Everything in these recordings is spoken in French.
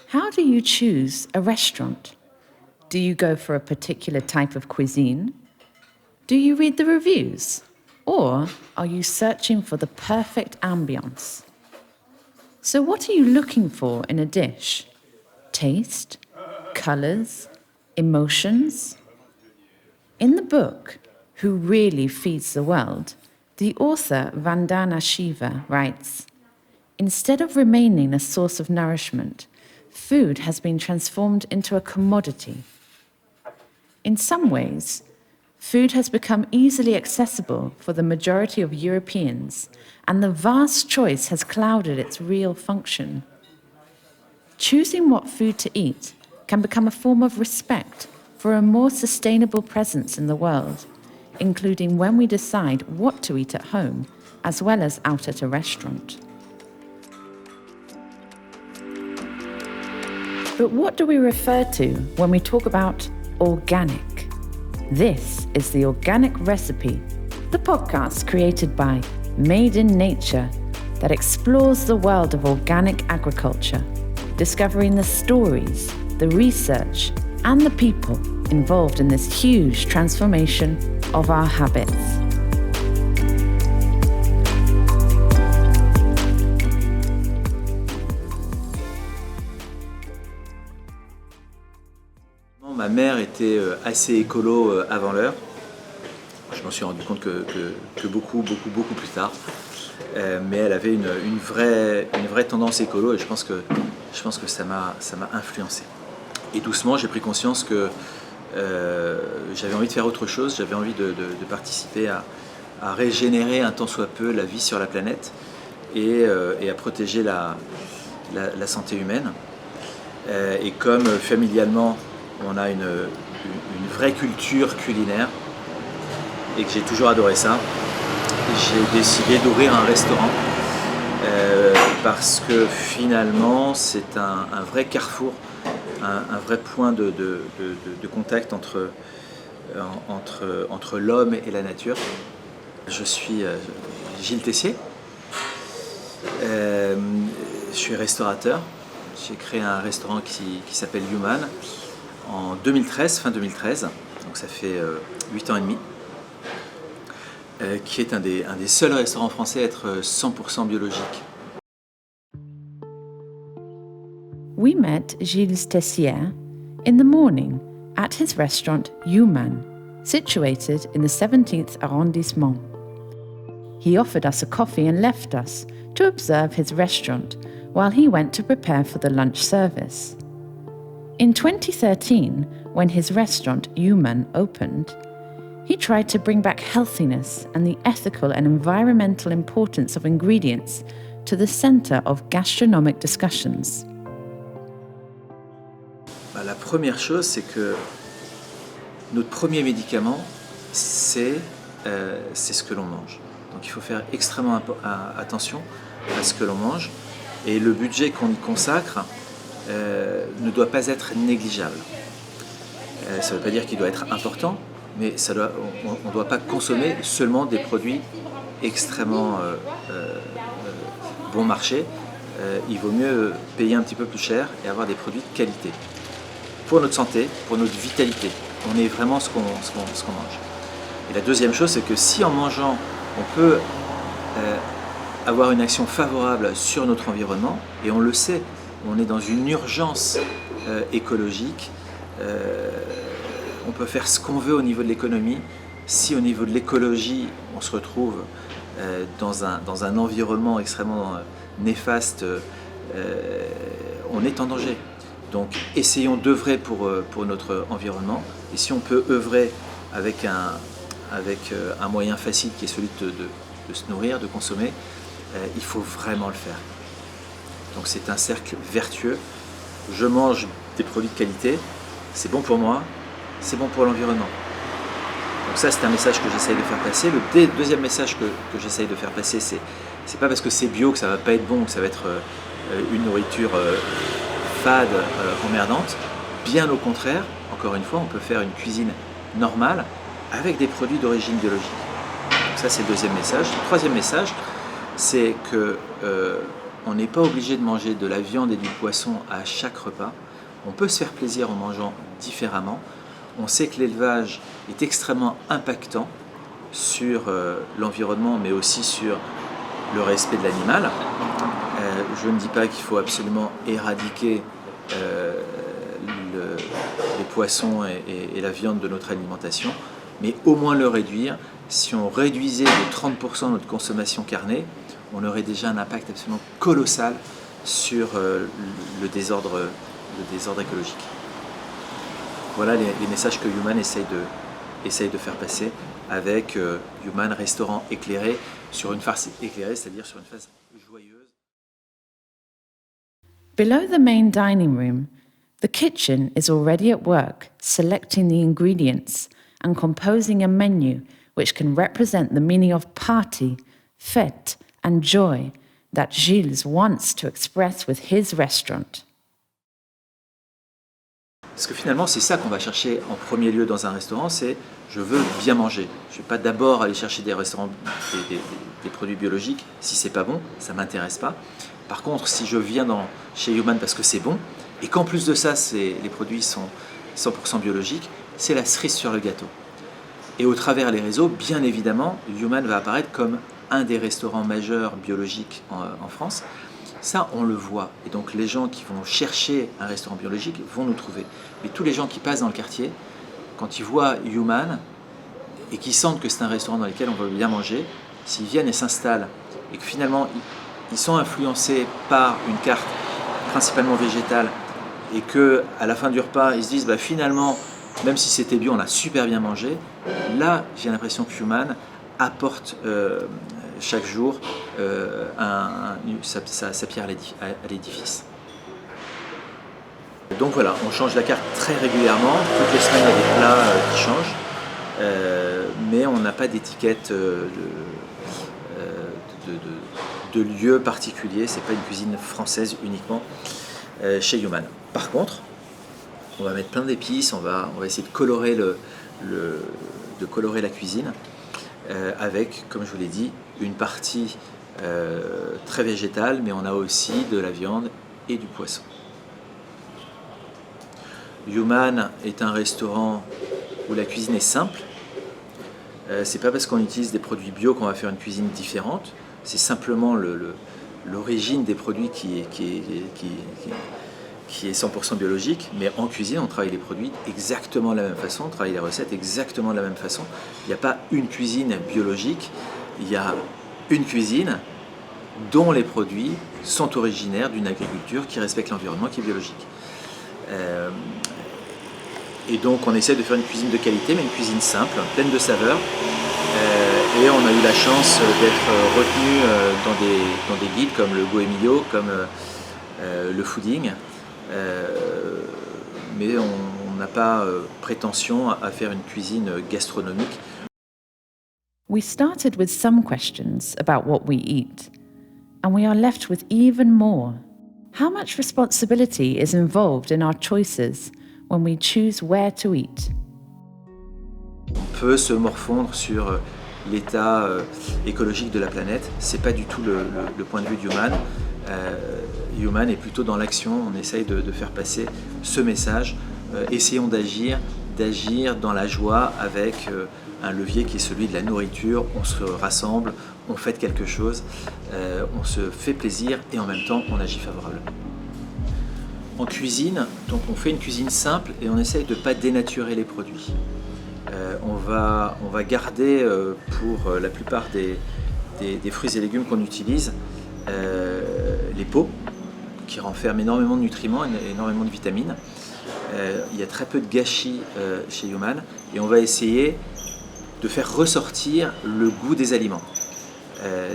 How do you choose a restaurant? Do you go for a particular type of cuisine? Do you read the reviews? Or are you searching for the perfect ambience? So what are you looking for in a dish? Taste? Colours? Emotions? In the book, Who Really Feeds the World, the author Vandana Shiva writes, "Instead of remaining a source of nourishment, food has been transformed into a commodity. In some ways, food has become easily accessible for the majority of Europeans, and the vast choice has clouded its real function. Choosing what food to eat can become a form of respect for a more sustainable presence in the world, including when we decide what to eat at home, as well as out at a restaurant." But what do we refer to when we talk about organic? This is The Organic Recipe, the podcast created by Made in Nature that explores the world of organic agriculture, discovering the stories, the research, and the people involved in this huge transformation of our habits. Ma mère était assez écolo avant l'heure. Je m'en suis rendu compte que beaucoup plus tard. Mais elle avait une vraie tendance écolo et je pense que ça m'a influencé. Et doucement, j'ai pris conscience que j'avais envie de faire autre chose. J'avais envie de participer à régénérer un tant soit peu la vie sur la planète et à protéger la santé humaine. Et comme familialement, on a une vraie culture culinaire et que j'ai toujours adoré ça, j'ai décidé d'ouvrir un restaurant parce que finalement c'est un vrai carrefour, un vrai point de contact entre l'homme et la nature. Je suis Gilles Tessier, je suis restaurateur. J'ai créé un restaurant qui s'appelle Human en 2013, fin 2013, donc ça fait 8 ans et demi, qui est un des seuls restaurants français à être 100% biologique. We met Gilles Tessier in the morning at his restaurant Human, situated in the 17th arrondissement. He offered us a coffee and left us to observe his restaurant while he went to prepare for the lunch service. In 2013, when his restaurant Human opened, he tried to bring back healthiness and the ethical and environmental importance of ingredients to the center of gastronomic discussions. La première chose, c'est que notre premier médicament, c'est ce que l'on mange. Donc il faut faire extrêmement attention à ce que l'on mange et le budget qu'on y consacre ne doit pas être négligeable. Ça ne veut pas dire qu'il doit être important, mais on ne doit pas consommer seulement des produits extrêmement bon marché. Il vaut mieux payer un petit peu plus cher et avoir des produits de qualité. Pour notre santé, pour notre vitalité, on est vraiment ce qu'on mange. Et la deuxième chose, c'est que si en mangeant, on peut avoir une action favorable sur notre environnement, et on le sait, on est dans une urgence écologique, on peut faire ce qu'on veut au niveau de l'économie. Si au niveau de l'écologie, on se retrouve dans un environnement extrêmement néfaste, on est en danger. Donc essayons d'œuvrer pour notre environnement. Et si on peut œuvrer avec un moyen facile qui est celui de se nourrir, de consommer, il faut vraiment le faire. Donc c'est un cercle vertueux. Je mange des produits de qualité, c'est bon pour moi, c'est bon pour l'environnement. Donc ça, c'est un message que j'essaye de faire passer. Le deuxième message que j'essaye de faire passer, c'est pas parce que c'est bio que ça va pas être bon, que ça va être une nourriture fade, emmerdante. Bien au contraire, encore une fois, on peut faire une cuisine normale avec des produits d'origine biologique. Donc ça, c'est le deuxième message. Le troisième message, c'est que on n'est pas obligé de manger de la viande et du poisson à chaque repas. On peut se faire plaisir en mangeant différemment. On sait que l'élevage est extrêmement impactant sur l'environnement, mais aussi sur le respect de l'animal. Je ne dis pas qu'il faut absolument éradiquer les poissons et la viande de notre alimentation, mais au moins le réduire. Si on réduisait de 30% notre consommation carnée, on aurait déjà un impact absolument colossal sur le désordre écologique. Voilà les messages que Human essaye de faire passer avec Human Restaurant éclairé sur une face éclairée, c'est-à-dire sur une face joyeuse. Below the main dining room, the kitchen is already at work selecting the ingredients and composing a menu which can represent the meaning of party, fête, and joy that Gilles wants to express with his restaurant. Parce que finalement, c'est ça qu'on va chercher en premier lieu dans un restaurant, c'est je veux bien manger. Je ne vais pas d'abord aller chercher des produits biologiques. Si c'est pas bon, ça ne m'intéresse pas. Par contre, si je viens chez Human parce que c'est bon, et qu'en plus de ça, les produits sont 100% biologiques, c'est la cerise sur le gâteau. Et au travers les réseaux, bien évidemment, Human va apparaître comme un des restaurants majeurs biologiques en France. Ça, on le voit. Et donc, les gens qui vont chercher un restaurant biologique vont nous trouver. Mais tous les gens qui passent dans le quartier, quand ils voient Human et qui sentent que c'est un restaurant dans lequel on va bien manger, s'ils viennent et s'installent et que finalement, ils sont influencés par une carte principalement végétale et qu'à la fin du repas, ils se disent finalement, même si c'était bio, on a super bien mangé, là, j'ai l'impression que Human apporte chaque jour sa pierre à l'édifice. Donc voilà, on change la carte très régulièrement. Toutes les semaines, il y a des plats qui changent, mais on n'a pas d'étiquette de lieu particulier. C'est pas une cuisine française uniquement chez Human. Par contre, on va mettre plein d'épices, on va essayer de colorer la cuisine avec, comme je vous l'ai dit, une partie très végétale, mais on a aussi de la viande et du poisson. Human est un restaurant où la cuisine est simple. C'est pas parce qu'on utilise des produits bio qu'on va faire une cuisine différente. C'est simplement l'origine des produits qui est 100% biologique, mais en cuisine, on travaille les produits exactement de la même façon, on travaille les recettes exactement de la même façon. Il n'y a pas une cuisine biologique, il y a une cuisine dont les produits sont originaires d'une agriculture qui respecte l'environnement, qui est biologique. Et donc on essaie de faire une cuisine de qualité, mais une cuisine simple, pleine de saveurs. Et on a eu la chance d'être retenu dans des guides comme le Goemio, comme le Fooding. Mais on n'a pas prétention à faire une cuisine gastronomique. We started with some questions about what we eat, and we are left with even more. How much responsibility is involved in our choices when we choose where to eat? On peut se morfondre sur l'état écologique de la planète. C'est pas du tout le point de vue d'Human. Human est plutôt dans l'action. On essaye de faire passer ce message. Essayons d'agir dans la joie avec un levier qui est celui de la nourriture. On se rassemble, on fait quelque chose, on se fait plaisir et en même temps on agit favorablement. En cuisine, donc on fait une cuisine simple et on essaye de ne pas dénaturer les produits. On va garder pour la plupart des fruits et légumes qu'on utilise les peaux qui renferment énormément de nutriments, énormément de vitamines. Il y a très peu de gâchis chez Human et on va essayer de faire ressortir le goût des aliments.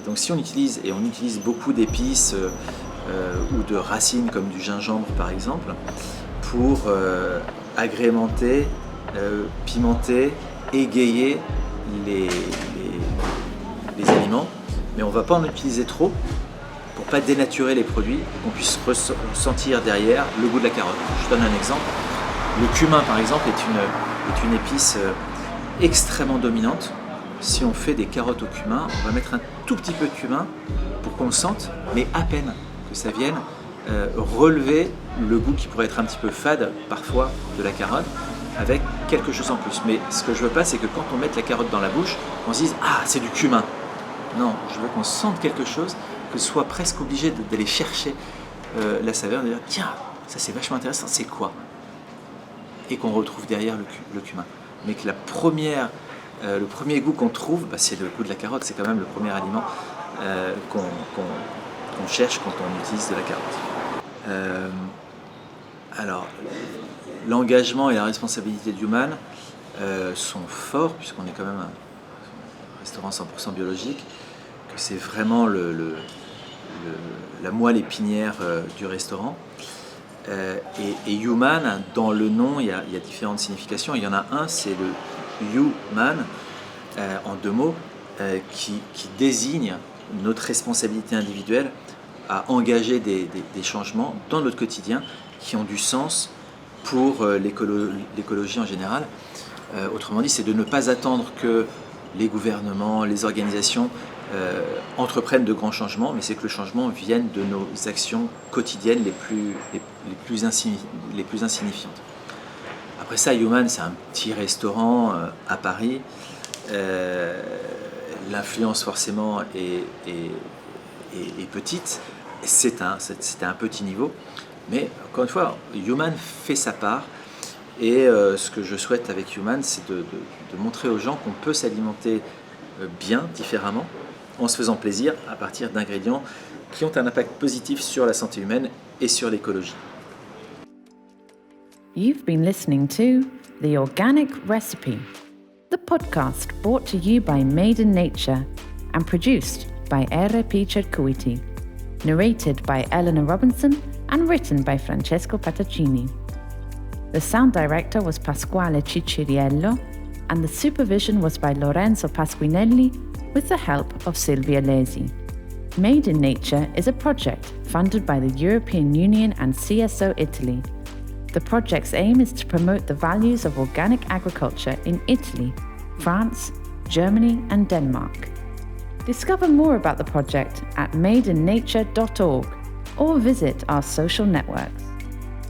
Donc si on utilise beaucoup d'épices ou de racines comme du gingembre par exemple pour agrémenter, pimenter, égayer les aliments, mais on ne va pas en utiliser trop pour ne pas dénaturer les produits, qu'on puisse ressentir derrière le goût de la carotte. Je donne un exemple. Le cumin par exemple est une épice extrêmement dominante si on fait des carottes au cumin, on va mettre un tout petit peu de cumin pour qu'on le sente, mais à peine, que ça vienne relever le goût qui pourrait être un petit peu fade parfois de la carotte, avec quelque chose en plus. Mais ce que je veux pas, c'est que quand on mette la carotte dans la bouche, on se dise « Ah, c'est du cumin !» Non, je veux qu'on sente quelque chose, que ce soit presque obligé d'aller chercher la saveur, de dire « Tiens, ça c'est vachement intéressant, c'est quoi ?» Et qu'on retrouve derrière le cumin. Mais que le premier goût qu'on trouve, c'est le goût de la carotte, c'est quand même le premier aliment qu'on cherche quand on utilise de la carotte. Alors, l'engagement et la responsabilité d'Human sont forts, puisqu'on est quand même un restaurant 100% biologique, que c'est vraiment la moelle épinière du restaurant. Et Human, dans le nom, il y a différentes significations. Il y en a un, c'est le Human, en 2 mots, qui désigne notre responsabilité individuelle à engager des changements dans notre quotidien qui ont du sens pour l'écologie en général. Autrement dit, c'est de ne pas attendre que les gouvernements, les organisations entreprennent de grands changements, mais c'est que le changement vienne de nos actions quotidiennes les plus insignifiantes. Après ça, Human, c'est un petit restaurant à Paris. L'influence forcément est petite. C'est un petit niveau. Mais encore une fois, Human fait sa part. Et ce que je souhaite avec Human, c'est de montrer aux gens qu'on peut s'alimenter bien, différemment, en se faisant plaisir à partir d'ingrédients qui ont un impact positif sur la santé humaine et sur l'écologie. You've been listening to The Organic Recipe, the podcast brought to you by Made in Nature and produced by R.P. Cercuiti, narrated by Eleanor Robinson and written by Francesco Pataccini. The sound director was Pasquale Ciciriello, and the supervision was by Lorenzo Pasquinelli with the help of Silvia Lesi. Made in Nature is a project funded by the European Union and CSO Italy. The project's aim is to promote the values of organic agriculture in Italy, France, Germany, and Denmark. Discover more about the project at madeinnature.org or visit our social networks.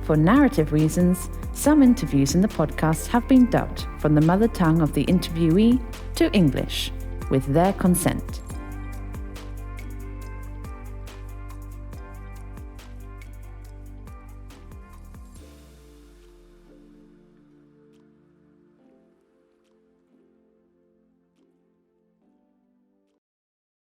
For narrative reasons, some interviews in the podcast have been dubbed from the mother tongue of the interviewee to English, with their consent.